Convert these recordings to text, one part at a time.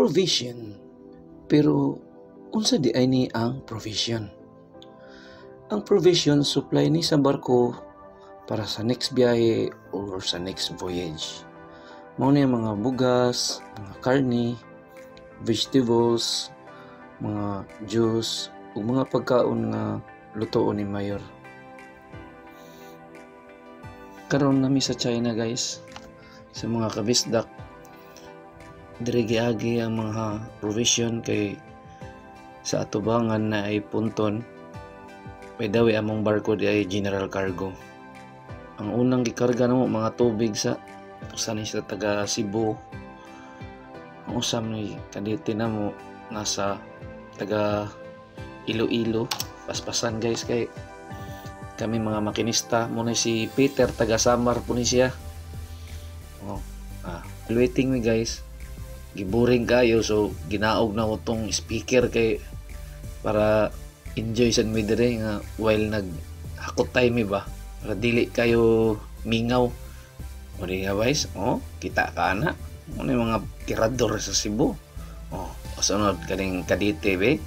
provision. Pero unsa di ay ni ang provision? Ang provision supply ni sa barko para sa next biyahe or sa next voyage. Mao ni mga bugas, mga karne, vegetables, mga juice ug mga pagkaon nga lutoon ni mayor. Karon nami sa China guys, sa mga kabisdak, diri giagi ang mga provision kay sa atubangan na ay punton. May dawi among barko di ay general cargo. Ang unang gikarga namo mga tubig sa ni sa taga Cebu. Ang usam ni kaditi namo nasa taga Iloilo. Paspasan guys kay kami mga makinista. Muna si Peter taga Samar po ni siya. Waiting mi guys. Giboring kayo so ginaog na ko tong speaker kay para enjoy sa mi dire nga while naghakot time mi ba para dili kayo mingaw. Muli nga guys, kita ka na. Muna yung mga tirador sa Cebu. Sunod kaning kadite be.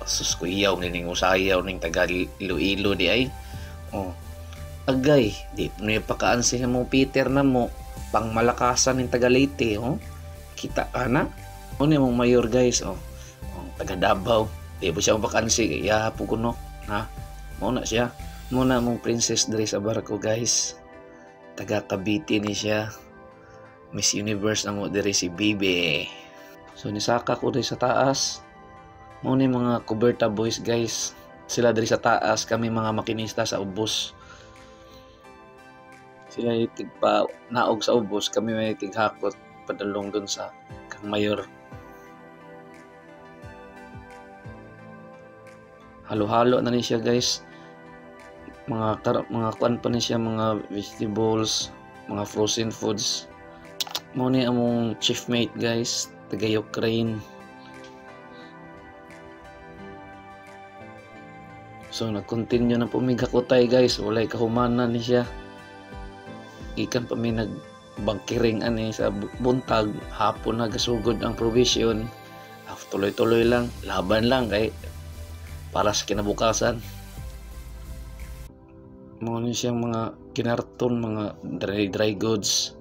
Sus ko iyaw ning usayaw ning taga Iloilo di ay. Agay, di no pakaansi mo Peter na mo pang malakasan ning taga Leyte, Kita ka na. Muna yung mayor guys, taga Davao. Di po siya mapakansi, iya po kuno. Muna siya. Muna mong princess diri sa barko guys. Taga Cavite ni siya. Miss Universe na mo diri si Bibi. So nisaka ko diri sa taas. Muna yung mga kuberta boys guys. Sila diri sa taas, kami mga makinista sa ubos. Sila itig pa naog sa ubos, kami may tighakot padalong dun sa kang mayor. Halo-halo na ni siya guys. Mga kuan pa ni siya, mga vegetables, mga frozen foods. Mo ni among chief mate guys, taga Ukraine. So nag-continue na pumigakotay guys, walay kahumanan ni siya. Ikan pa may nagbangkiring ani sa buntag, hapon na gasugod ang provision. Tuloy-tuloy lang, laban lang kay para sa kinabukasan. Mo ni siyang mga kinarton, mga dry goods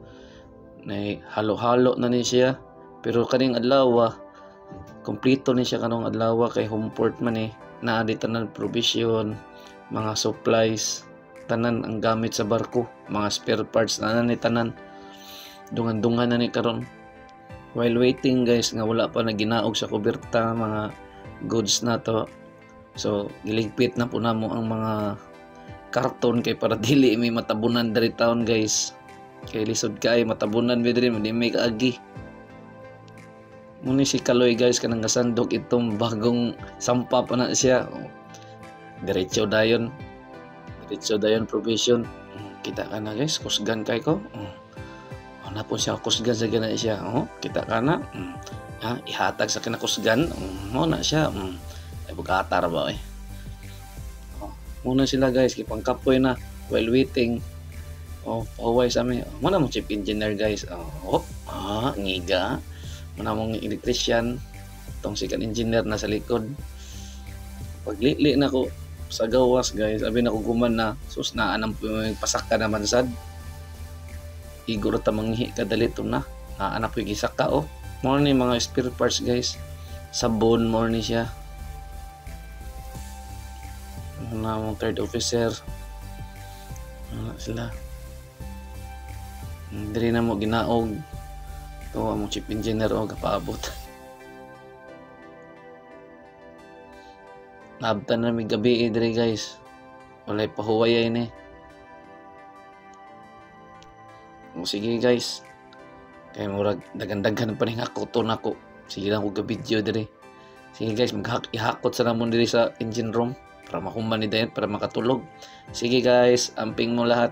na halo-halo na ni siya. Pero kaning adlaw kompleto ni siya kanong adlaw kay homeport man naa di tanan provision, mga supplies, tanan ang gamit sa barko, mga spare parts na ni tanan. Dungan-dungan na ni karon. While waiting guys nga wala pa naginaog sa kuberta mga goods na to. So giligpit na po namo ang mga karton kay para dili may matabunan dari taon guys. Kay lisod kay matabunan mi diri di may kaagi. Muni si Kaloy guys kanang gasandok itong bagong sampa pa na siya. Diretso dayon provision. Kita ka na guys, kusgan kay ko. Na po siya kusgan sa gana siya. Kita ka na. Ihatag sa kinakusgan. Na siya. Ay bugatar ba muna sila guys, kipangkapoy na while waiting. Paway sa amin. Muna mong chief engineer guys. Ngiga. Muna mong electrician. Itong second engineer na sa likod. Paglili na ko sa gawas guys, abi na ko guman na sus na anang pasaka naman sad. Iguro ta manghi kadalito na. Anak ko gisaka Mo ni mga spare parts guys. Sabon mo ni siya. Muna mong third officer. Sila. Diri na mo ginaog. Ito ang chief engineer kapaabot. Nabtan na may gabi diri guys. Walay pahuwayay ni. Sige guys. Kaya murag dagan-dagan pa ning hakoton ako. Sige lang ko ga-video diri. Sige guys, ihakot sa namon diri sa engine room para mahuman ni dayon para makatulog. Sige guys, amping mo lahat.